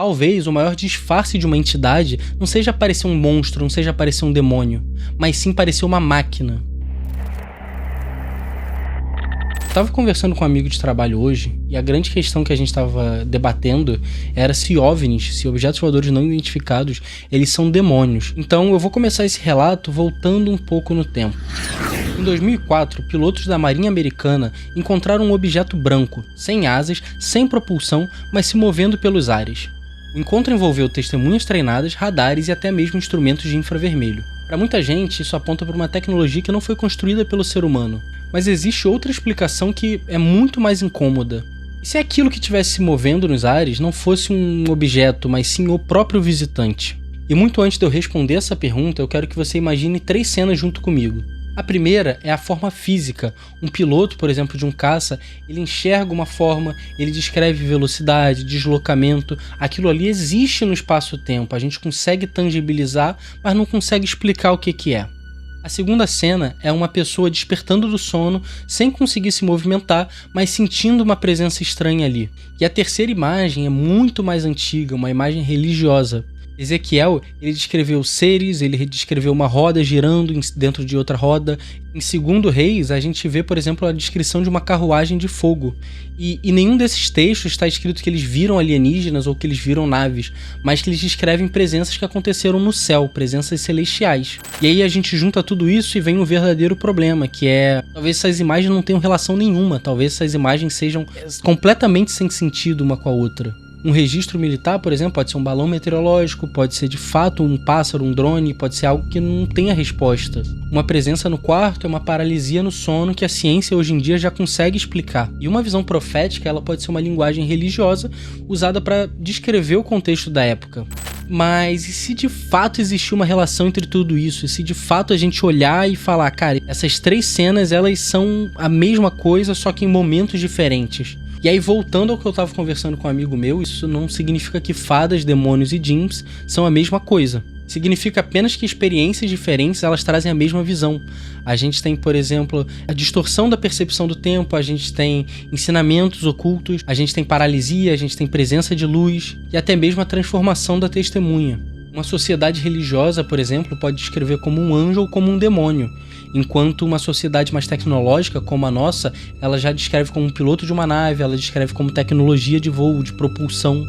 Talvez o maior disfarce de uma entidade não seja parecer um monstro, não seja parecer um demônio, mas sim parecer uma máquina. Eu tava conversando com um amigo de trabalho hoje, e a grande questão que a gente estava debatendo era se OVNIs, se objetos voadores não identificados, eles são demônios. Então eu vou começar esse relato voltando um pouco no tempo. Em 2004, pilotos da Marinha Americana encontraram um objeto branco, sem asas, sem propulsão, mas se movendo pelos ares. O encontro envolveu testemunhas treinadas, radares e até mesmo instrumentos de infravermelho. Para muita gente, isso aponta para uma tecnologia que não foi construída pelo ser humano. Mas existe outra explicação que é muito mais incômoda. E se aquilo que estivesse se movendo nos ares não fosse um objeto, mas sim o próprio visitante? E muito antes de eu responder essa pergunta, eu quero que você imagine 3 cenas junto comigo. A primeira é a forma física. Um piloto, por exemplo, de um caça, ele enxerga uma forma, ele descreve velocidade, deslocamento. Aquilo ali existe no espaço-tempo, a gente consegue tangibilizar, mas não consegue explicar o que é. A segunda cena é uma pessoa despertando do sono, sem conseguir se movimentar, mas sentindo uma presença estranha ali. E a terceira imagem é muito mais antiga, uma imagem religiosa. Ezequiel, ele descreveu seres, ele descreveu uma roda girando dentro de outra roda. Em 2 Reis, a gente vê, por exemplo, a descrição de uma carruagem de fogo. E nenhum desses textos está escrito que eles viram alienígenas ou que eles viram naves, mas que eles descrevem presenças que aconteceram no céu, presenças celestiais. E aí a gente junta tudo isso e vem um verdadeiro problema, que é, talvez essas imagens não tenham relação nenhuma, talvez essas imagens sejam completamente sem sentido uma com a outra. Um registro militar, por exemplo, pode ser um balão meteorológico, pode ser de fato um pássaro, um drone, pode ser algo que não tenha resposta. Uma presença no quarto é uma paralisia no sono que a ciência hoje em dia já consegue explicar. E uma visão profética, ela pode ser uma linguagem religiosa usada para descrever o contexto da época. Mas e se de fato existir uma relação entre tudo isso? E se de fato a gente olhar e falar, cara, essas 3 cenas, elas são a mesma coisa, só que em momentos diferentes? E aí, voltando ao que eu tava conversando com um amigo meu, isso não significa que fadas, demônios e djinns são a mesma coisa. Significa apenas que experiências diferentes, elas trazem a mesma visão. A gente tem, por exemplo, a distorção da percepção do tempo, a gente tem ensinamentos ocultos, a gente tem paralisia, a gente tem presença de luz e até mesmo a transformação da testemunha. Uma sociedade religiosa, por exemplo, pode descrever como um anjo ou como um demônio, enquanto uma sociedade mais tecnológica, como a nossa, ela já descreve como um piloto de uma nave, ela descreve como tecnologia de voo, de propulsão.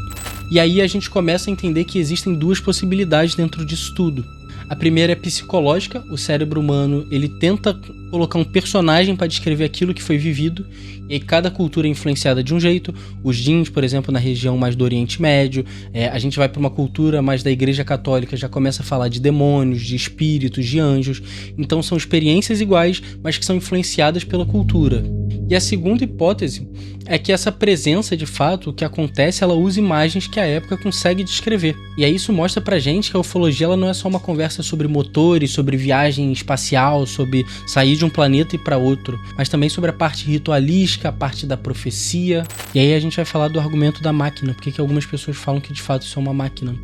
E aí a gente começa a entender que existem 2 possibilidades dentro disso tudo. A primeira é psicológica, o cérebro humano ele tenta colocar um personagem para descrever aquilo que foi vivido, e aí cada cultura é influenciada de um jeito. Os djinns, por exemplo, na região mais do Oriente Médio, a gente vai para uma cultura mais da Igreja Católica, já começa a falar de demônios, de espíritos, de anjos. Então são experiências iguais, mas que são influenciadas pela cultura. E a segunda hipótese é que essa presença, de fato, o que acontece, ela usa imagens que a época consegue descrever. E aí isso mostra pra gente que a ufologia ela não é só uma conversa sobre motores, sobre viagem espacial, sobre sair de um planeta e para outro, mas também sobre a parte ritualística, a parte da profecia. E aí a gente vai falar do argumento da máquina, porque que algumas pessoas falam que de fato isso é uma máquina.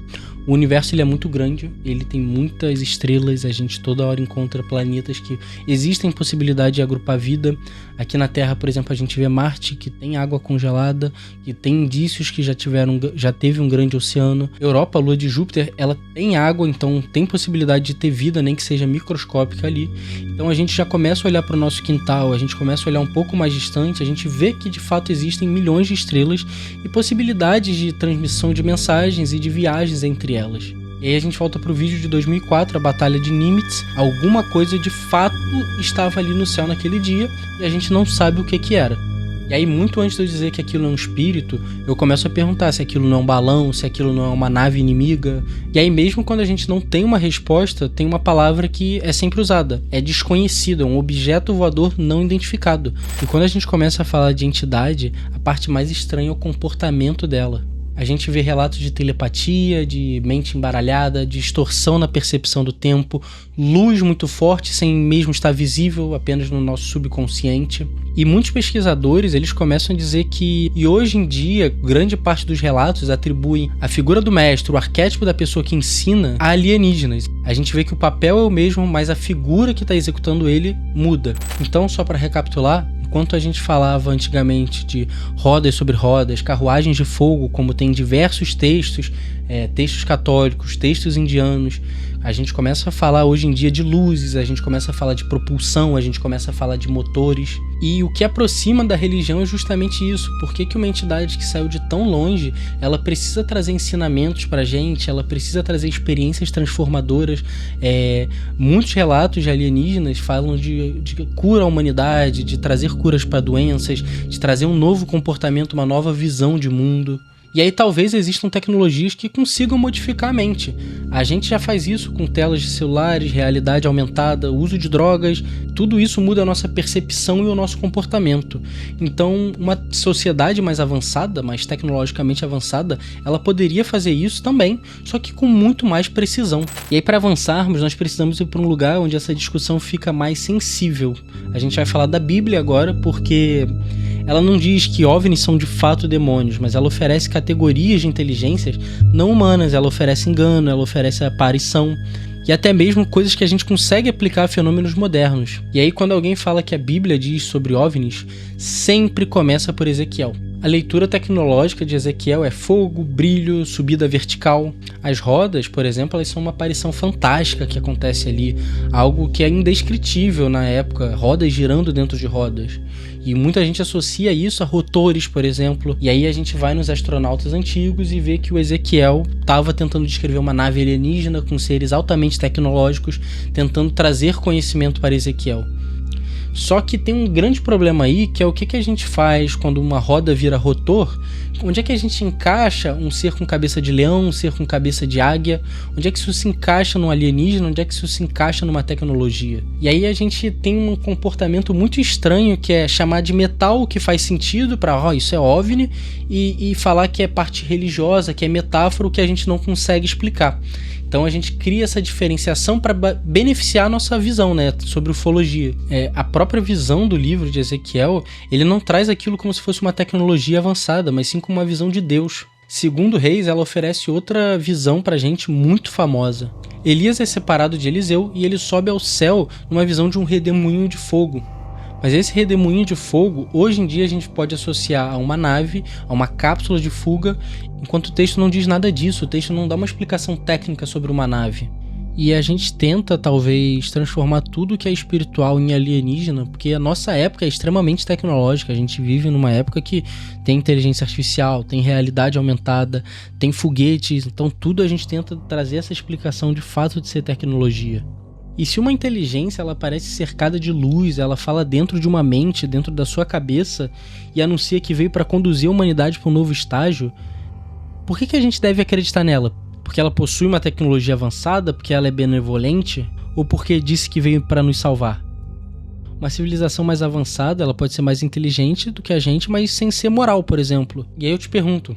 O universo ele é muito grande, ele tem muitas estrelas, a gente toda hora encontra planetas que existem possibilidade de agrupar vida. Aqui na Terra, por exemplo, a gente vê Marte, que tem água congelada, que tem indícios que já teve um grande oceano. Europa, a lua de Júpiter, ela tem água, então tem possibilidade de ter vida, nem que seja microscópica ali. Então a gente já começa a olhar para o nosso quintal, a gente começa a olhar um pouco mais distante, a gente vê que de fato existem milhões de estrelas e possibilidades de transmissão de mensagens e de viagens entre elas. E aí a gente volta pro vídeo de 2004, a Batalha de Nimitz. Alguma coisa de fato estava ali no céu naquele dia e a gente não sabe o que era. E aí, muito antes de eu dizer que aquilo é um espírito, eu começo a perguntar se aquilo não é um balão, se aquilo não é uma nave inimiga. E aí, mesmo quando a gente não tem uma resposta, tem uma palavra que é sempre usada. É desconhecido, é um objeto voador não identificado. E quando a gente começa a falar de entidade, a parte mais estranha é o comportamento dela. A gente vê relatos de telepatia, de mente embaralhada, de distorção na percepção do tempo, luz muito forte sem mesmo estar visível, apenas no nosso subconsciente. E muitos pesquisadores, eles começam a dizer que, e hoje em dia, grande parte dos relatos atribuem a figura do mestre, o arquétipo da pessoa que ensina, a alienígenas. A gente vê que o papel é o mesmo, mas a figura que está executando ele muda. Então, só para recapitular, enquanto a gente falava antigamente de rodas sobre rodas, carruagens de fogo, como tem diversos textos, textos católicos, textos indianos, a gente começa a falar hoje em dia de luzes, a gente começa a falar de propulsão, a gente começa a falar de motores. E o que aproxima da religião é justamente isso. Por que uma entidade que saiu de tão longe, ela precisa trazer ensinamentos pra gente, ela precisa trazer experiências transformadoras. Muitos relatos de alienígenas falam de cura à humanidade, de trazer curas para doenças, de trazer um novo comportamento, uma nova visão de mundo. E aí talvez existam tecnologias que consigam modificar a mente. A gente já faz isso com telas de celulares, realidade aumentada, uso de drogas. Tudo isso muda a nossa percepção e o nosso comportamento. Então, uma sociedade mais avançada, mais tecnologicamente avançada, ela poderia fazer isso também, só que com muito mais precisão. E aí, para avançarmos, nós precisamos ir para um lugar onde essa discussão fica mais sensível. A gente vai falar da Bíblia agora, porque ela não diz que OVNIs são de fato demônios, mas ela oferece categorias de inteligências não humanas, ela oferece engano, ela oferece aparição e até mesmo coisas que a gente consegue aplicar a fenômenos modernos. E aí quando alguém fala que a Bíblia diz sobre OVNIs, sempre começa por Ezequiel. A leitura tecnológica de Ezequiel é fogo, brilho, subida vertical. As rodas, por exemplo, elas são uma aparição fantástica que acontece ali, algo que é indescritível na época, rodas girando dentro de rodas. E muita gente associa isso a rotores, por exemplo. E aí a gente vai nos astronautas antigos e vê que o Ezequiel estava tentando descrever uma nave alienígena com seres altamente tecnológicos, tentando trazer conhecimento para Ezequiel. Só que tem um grande problema aí, que é o que a gente faz quando uma roda vira rotor. Onde é que a gente encaixa um ser com cabeça de leão, um ser com cabeça de águia? Onde é que isso se encaixa num alienígena? Onde é que isso se encaixa numa tecnologia? E aí a gente tem um comportamento muito estranho, que é chamar de metal o que faz sentido para isso é OVNI, e falar que é parte religiosa, que é metáfora, o que a gente não consegue explicar. Então a gente cria essa diferenciação para beneficiar a nossa visão, né, sobre ufologia. A própria visão do livro de Ezequiel, ele não traz aquilo como se fosse uma tecnologia avançada, mas sim como uma visão de Deus. Segundo Reis, ela oferece outra visão pra gente muito famosa. Elias é separado de Eliseu e ele sobe ao céu numa visão de um redemoinho de fogo. Mas esse redemoinho de fogo, hoje em dia a gente pode associar a uma nave, a uma cápsula de fuga, enquanto o texto não diz nada disso, o texto não dá uma explicação técnica sobre uma nave. E a gente tenta, talvez, transformar tudo que é espiritual em alienígena, porque a nossa época é extremamente tecnológica, a gente vive numa época que tem inteligência artificial, tem realidade aumentada, tem foguetes, então tudo a gente tenta trazer essa explicação de fato de ser tecnologia. E se uma inteligência ela parece cercada de luz, ela fala dentro de uma mente, dentro da sua cabeça, e anuncia que veio para conduzir a humanidade para um novo estágio, por que a gente deve acreditar nela? Porque ela possui uma tecnologia avançada? Porque ela é benevolente? Ou porque disse que veio para nos salvar? Uma civilização mais avançada, ela pode ser mais inteligente do que a gente, mas sem ser moral, por exemplo. E aí eu te pergunto,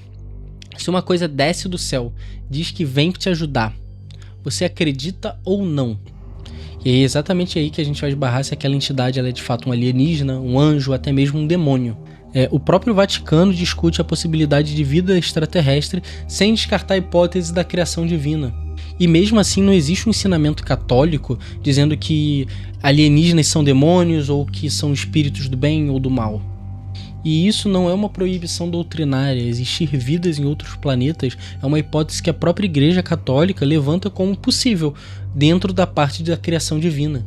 se uma coisa desce do céu, diz que vem te ajudar, você acredita ou não? E é exatamente aí que a gente vai esbarrar se aquela entidade ela é de fato um alienígena, um anjo, até mesmo um demônio. O próprio Vaticano discute a possibilidade de vida extraterrestre sem descartar a hipótese da criação divina. E mesmo assim não existe um ensinamento católico dizendo que alienígenas são demônios ou que são espíritos do bem ou do mal. E isso não é uma proibição doutrinária. Existir vidas em outros planetas é uma hipótese que a própria Igreja Católica levanta como possível dentro da parte da criação divina.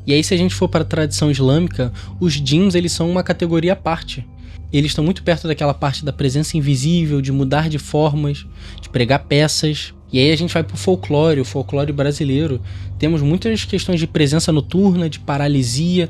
E aí se a gente for para a tradição islâmica, os djinns eles são uma categoria à parte. Eles estão muito perto daquela parte da presença invisível, de mudar de formas, de pregar peças. E aí a gente vai pro folclore, o folclore brasileiro. Temos muitas questões de presença noturna, de paralisia,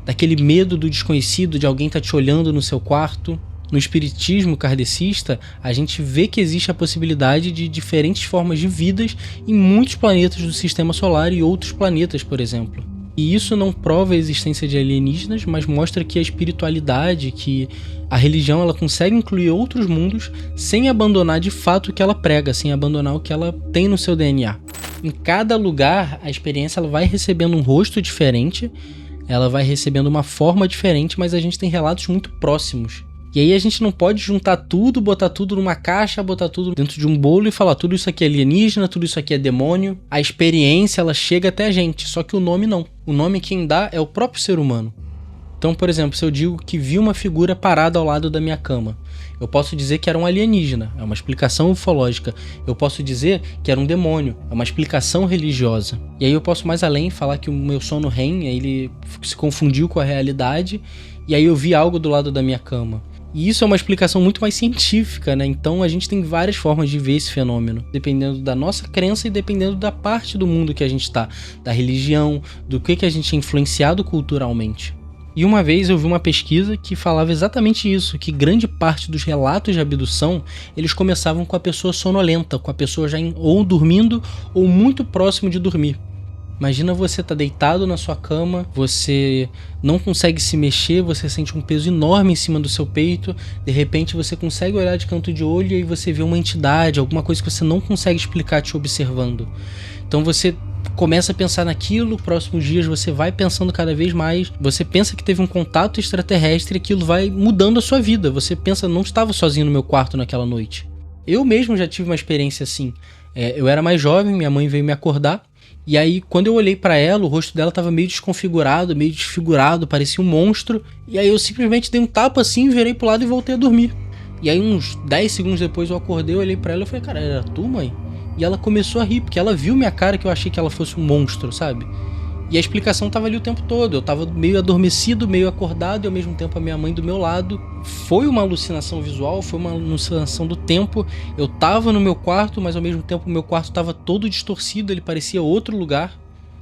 daquele medo do desconhecido, de alguém estar te olhando no seu quarto. No espiritismo kardecista, a gente vê que existe a possibilidade de diferentes formas de vidas em muitos planetas do sistema solar e outros planetas, por exemplo. E isso não prova a existência de alienígenas, mas mostra que a espiritualidade, que a religião ela consegue incluir outros mundos sem abandonar de fato o que ela prega, sem abandonar o que ela tem no seu DNA. Em cada lugar, a experiência ela vai recebendo um rosto diferente, ela vai recebendo uma forma diferente, mas a gente tem relatos muito próximos. E aí a gente não pode juntar tudo, botar tudo numa caixa, botar tudo dentro de um bolo e falar tudo isso aqui é alienígena, tudo isso aqui é demônio. A experiência ela chega até a gente, só que o nome não. O nome quem dá é o próprio ser humano. Então, por exemplo, se eu digo que vi uma figura parada ao lado da minha cama, eu posso dizer que era um alienígena, é uma explicação ufológica. Eu posso dizer que era um demônio, é uma explicação religiosa. E aí eu posso mais além falar que o meu sono REM, ele se confundiu com a realidade, e aí eu vi algo do lado da minha cama. E isso é uma explicação muito mais científica, né? Então a gente tem várias formas de ver esse fenômeno, dependendo da nossa crença e dependendo da parte do mundo que a gente tá, da religião, do que a gente é influenciado culturalmente. E uma vez eu vi uma pesquisa que falava exatamente isso, que grande parte dos relatos de abdução, eles começavam com a pessoa sonolenta, com a pessoa já ou dormindo ou muito próximo de dormir. Imagina você tá deitado na sua cama, você não consegue se mexer, você sente um peso enorme em cima do seu peito, de repente você consegue olhar de canto de olho e aí você vê uma entidade, alguma coisa que você não consegue explicar te observando. Então você começa a pensar naquilo, próximos dias você vai pensando cada vez mais, você pensa que teve um contato extraterrestre e aquilo vai mudando a sua vida, você pensa, não estava sozinho no meu quarto naquela noite. Eu mesmo já tive uma experiência assim, eu era mais jovem, minha mãe veio me acordar, e aí quando eu olhei pra ela, o rosto dela tava meio desconfigurado, meio desfigurado, parecia um monstro, e aí eu simplesmente dei um tapa assim, virei pro lado e voltei a dormir. E aí uns 10 segundos depois eu acordei, eu olhei pra ela e falei, cara, era tu, mãe? E ela começou a rir, porque ela viu minha cara que eu achei que ela fosse um monstro, sabe? E a explicação tava ali o tempo todo, eu tava meio adormecido, meio acordado, e ao mesmo tempo a minha mãe do meu lado. Foi uma alucinação visual, foi uma alucinação do tempo. Eu tava no meu quarto, mas ao mesmo tempo o meu quarto tava todo distorcido, ele parecia outro lugar.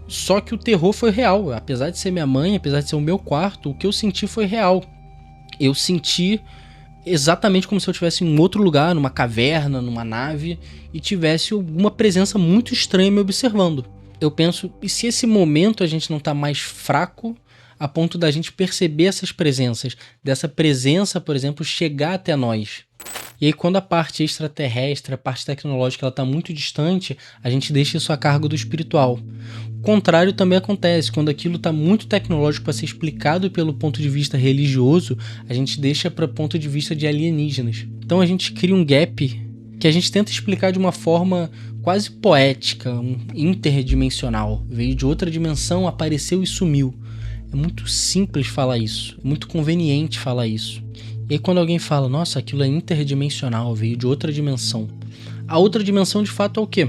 Só que o terror foi real, apesar de ser minha mãe, apesar de ser o meu quarto, o que eu senti foi real. Eu senti exatamente como se eu estivesse em outro lugar, numa caverna, numa nave, e tivesse alguma presença muito estranha me observando. Eu penso, e se esse momento a gente não tá mais fraco a ponto da gente perceber essas presenças, dessa presença, por exemplo, chegar até nós? E aí quando a parte extraterrestre, a parte tecnológica, ela tá muito distante, a gente deixa isso a cargo do espiritual. O contrário também acontece, quando aquilo está muito tecnológico para ser explicado pelo ponto de vista religioso, a gente deixa para ponto de vista de alienígenas. Então a gente cria um gap que a gente tenta explicar de uma forma quase poética, interdimensional. Veio de outra dimensão, apareceu e sumiu. É muito simples falar isso, é muito conveniente falar isso. E aí quando alguém fala, nossa, aquilo é interdimensional, veio de outra dimensão. A outra dimensão de fato é o quê?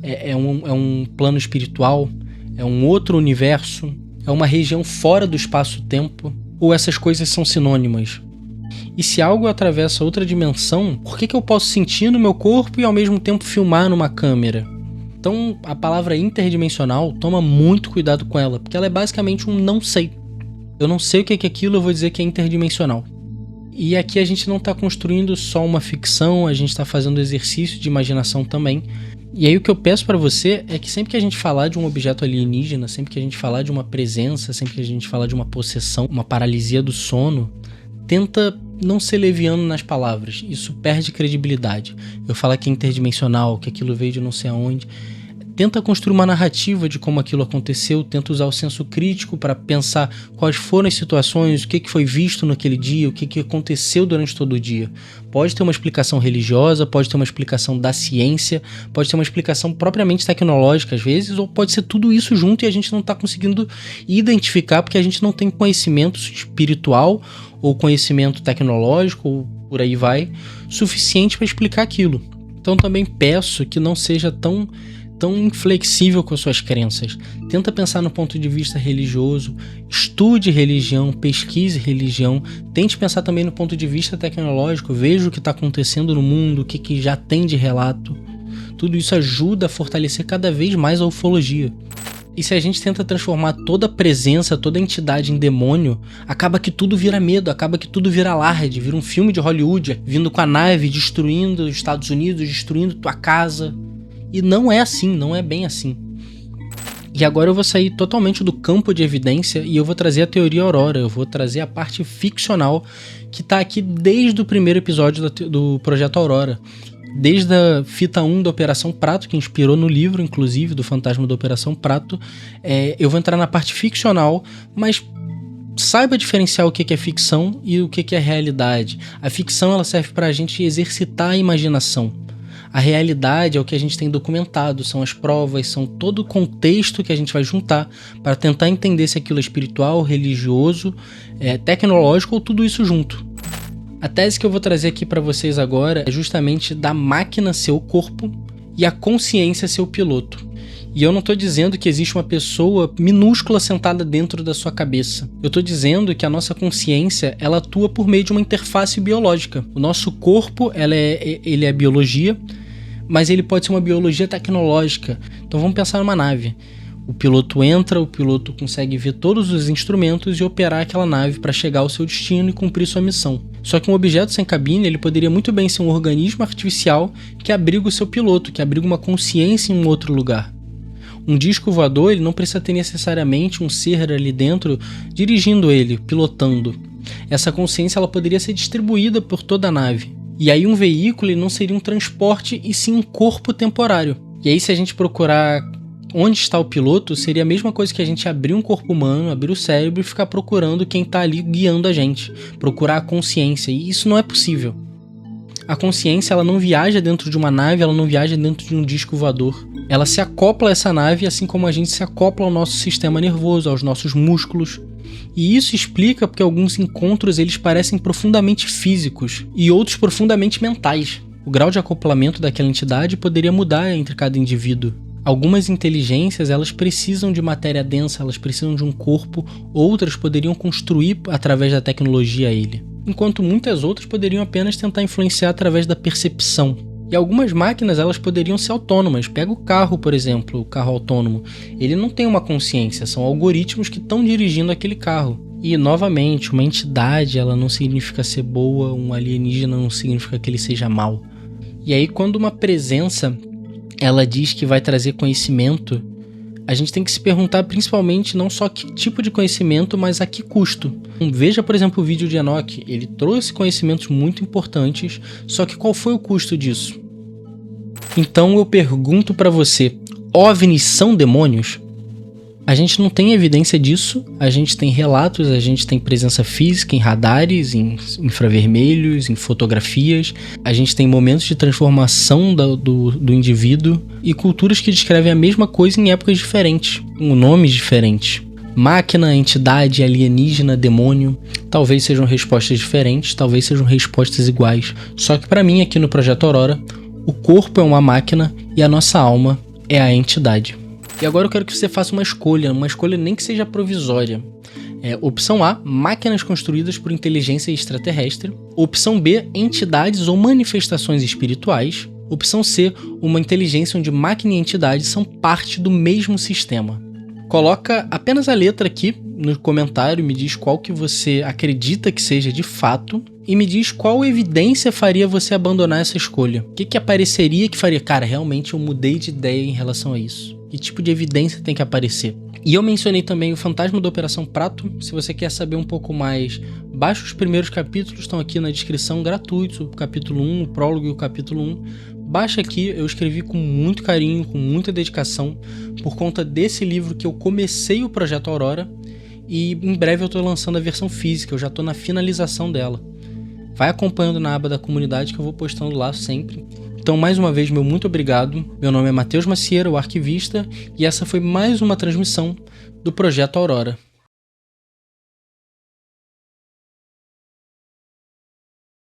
É um plano espiritual? É um outro universo? É uma região fora do espaço-tempo? Ou essas coisas são sinônimas? E se algo atravessa outra dimensão, por que eu posso sentir no meu corpo e ao mesmo tempo filmar numa câmera? Então a palavra interdimensional, toma muito cuidado com ela, porque ela é basicamente um não sei. Eu não sei o que é aquilo, eu vou dizer que é interdimensional. E aqui a gente não está construindo só uma ficção, a gente está fazendo exercício de imaginação também. E aí o que eu peço para você é que sempre que a gente falar de um objeto alienígena, sempre que a gente falar de uma presença, sempre que a gente falar de uma possessão, uma paralisia do sono, tenta não ser leviano nas palavras, isso perde credibilidade. Eu falo que é interdimensional, que aquilo veio de não sei aonde. Tenta construir uma narrativa de como aquilo aconteceu, tenta usar o senso crítico para pensar quais foram as situações, o que foi visto naquele dia, o que aconteceu durante todo o dia. Pode ter uma explicação religiosa, pode ter uma explicação da ciência, pode ter uma explicação propriamente tecnológica às vezes, ou pode ser tudo isso junto e a gente não está conseguindo identificar porque a gente não tem conhecimento espiritual ou conhecimento tecnológico, ou por aí vai, suficiente para explicar aquilo. Então também peço que não seja tão inflexível com as suas crenças. Tenta pensar no ponto de vista religioso, estude religião, pesquise religião, tente pensar também no ponto de vista tecnológico, veja o que está acontecendo no mundo, o que já tem de relato. Tudo isso ajuda a fortalecer cada vez mais a ufologia. E se a gente tenta transformar toda presença, toda entidade em demônio, acaba que tudo vira medo, acaba que tudo vira alarde, vira um filme de Hollywood, vindo com a nave, destruindo os Estados Unidos, destruindo tua casa. E não é assim, não é bem assim. E agora eu vou sair totalmente do campo de evidência e eu vou trazer a teoria Aurora, eu vou trazer a parte ficcional que tá aqui desde o primeiro episódio do Projeto Aurora. Desde a fita 1 da Operação Prato, que inspirou no livro, inclusive, do Fantasma da Operação Prato. Eu vou entrar na parte ficcional, mas saiba diferenciar o que é ficção e o que é realidade. A ficção ela serve pra gente exercitar a imaginação. A realidade é o que a gente tem documentado, são as provas, são todo o contexto que a gente vai juntar para tentar entender se aquilo é espiritual, religioso, tecnológico ou tudo isso junto. A tese que eu vou trazer aqui para vocês agora é justamente da máquina ser o corpo e a consciência ser o piloto. E eu não estou dizendo que existe uma pessoa minúscula sentada dentro da sua cabeça. Eu estou dizendo que a nossa consciência, ela atua por meio de uma interface biológica. O nosso corpo, ele é biologia, mas ele pode ser uma biologia tecnológica. Então vamos pensar numa nave. O piloto entra, o piloto consegue ver todos os instrumentos e operar aquela nave para chegar ao seu destino e cumprir sua missão. Só que um objeto sem cabine, ele poderia muito bem ser um organismo artificial que abriga o seu piloto, que abriga uma consciência em um outro lugar. Um disco voador, ele não precisa ter necessariamente um ser ali dentro dirigindo ele, pilotando. Essa consciência ela poderia ser distribuída por toda a nave. E aí um veículo ele não seria um transporte e sim um corpo temporário. E aí se a gente procurar onde está o piloto, seria a mesma coisa que a gente abrir um corpo humano, abrir o cérebro e ficar procurando quem está ali guiando a gente. Procurar a consciência. E isso não é possível. A consciência ela não viaja dentro de uma nave, ela não viaja dentro de um disco voador. Ela se acopla a essa nave, assim como a gente se acopla ao nosso sistema nervoso, aos nossos músculos. E isso explica porque alguns encontros eles parecem profundamente físicos e outros profundamente mentais. O grau de acoplamento daquela entidade poderia mudar entre cada indivíduo. Algumas inteligências elas precisam de matéria densa, elas precisam de um corpo, outras poderiam construir através da tecnologia ele. Enquanto muitas outras poderiam apenas tentar influenciar através da percepção. E algumas máquinas elas poderiam ser autônomas. Pega o carro, por exemplo, o carro autônomo. Ele não tem uma consciência, são algoritmos que estão dirigindo aquele carro. E, novamente, uma entidade ela não significa ser boa, um alienígena não significa que ele seja mau. E aí, quando uma presença ela diz que vai trazer conhecimento, a gente tem que se perguntar principalmente não só que tipo de conhecimento, mas a que custo. Veja, por exemplo, o vídeo de Enoch. Ele trouxe conhecimentos muito importantes, só que qual foi o custo disso? Então eu pergunto para você, OVNIs são demônios? A gente não tem evidência disso, a gente tem relatos, a gente tem presença física em radares, em infravermelhos, em fotografias, a gente tem momentos de transformação do indivíduo e culturas que descrevem a mesma coisa em épocas diferentes, com nomes diferentes. Máquina, entidade, alienígena, demônio, talvez sejam respostas diferentes, talvez sejam respostas iguais. Só que para mim aqui no Projeto Aurora, o corpo é uma máquina e a nossa alma é a entidade. E agora eu quero que você faça uma escolha nem que seja provisória. Opção A, máquinas construídas por inteligência extraterrestre. Opção B, entidades ou manifestações espirituais. Opção C, uma inteligência onde máquina e entidade são parte do mesmo sistema. Coloca apenas a letra aqui no comentário, me diz qual que você acredita que seja de fato e me diz qual evidência faria você abandonar essa escolha. O que apareceria que faria? Cara, realmente eu mudei de ideia em relação a isso. Que tipo de evidência tem que aparecer? E eu mencionei também o Fantasma da Operação Prato. Se você quer saber um pouco mais, baixa os primeiros capítulos, estão aqui na descrição gratuitos, o capítulo 1, o prólogo e o capítulo 1. Baixa aqui, eu escrevi com muito carinho, com muita dedicação, por conta desse livro que eu comecei o Projeto Aurora e em breve eu estou lançando a versão física, eu já estou na finalização dela. Vai acompanhando na aba da comunidade que eu vou postando lá sempre. Então, mais uma vez, meu muito obrigado. Meu nome é Matheus Macieira, o arquivista, e essa foi mais uma transmissão do Projeto Aurora.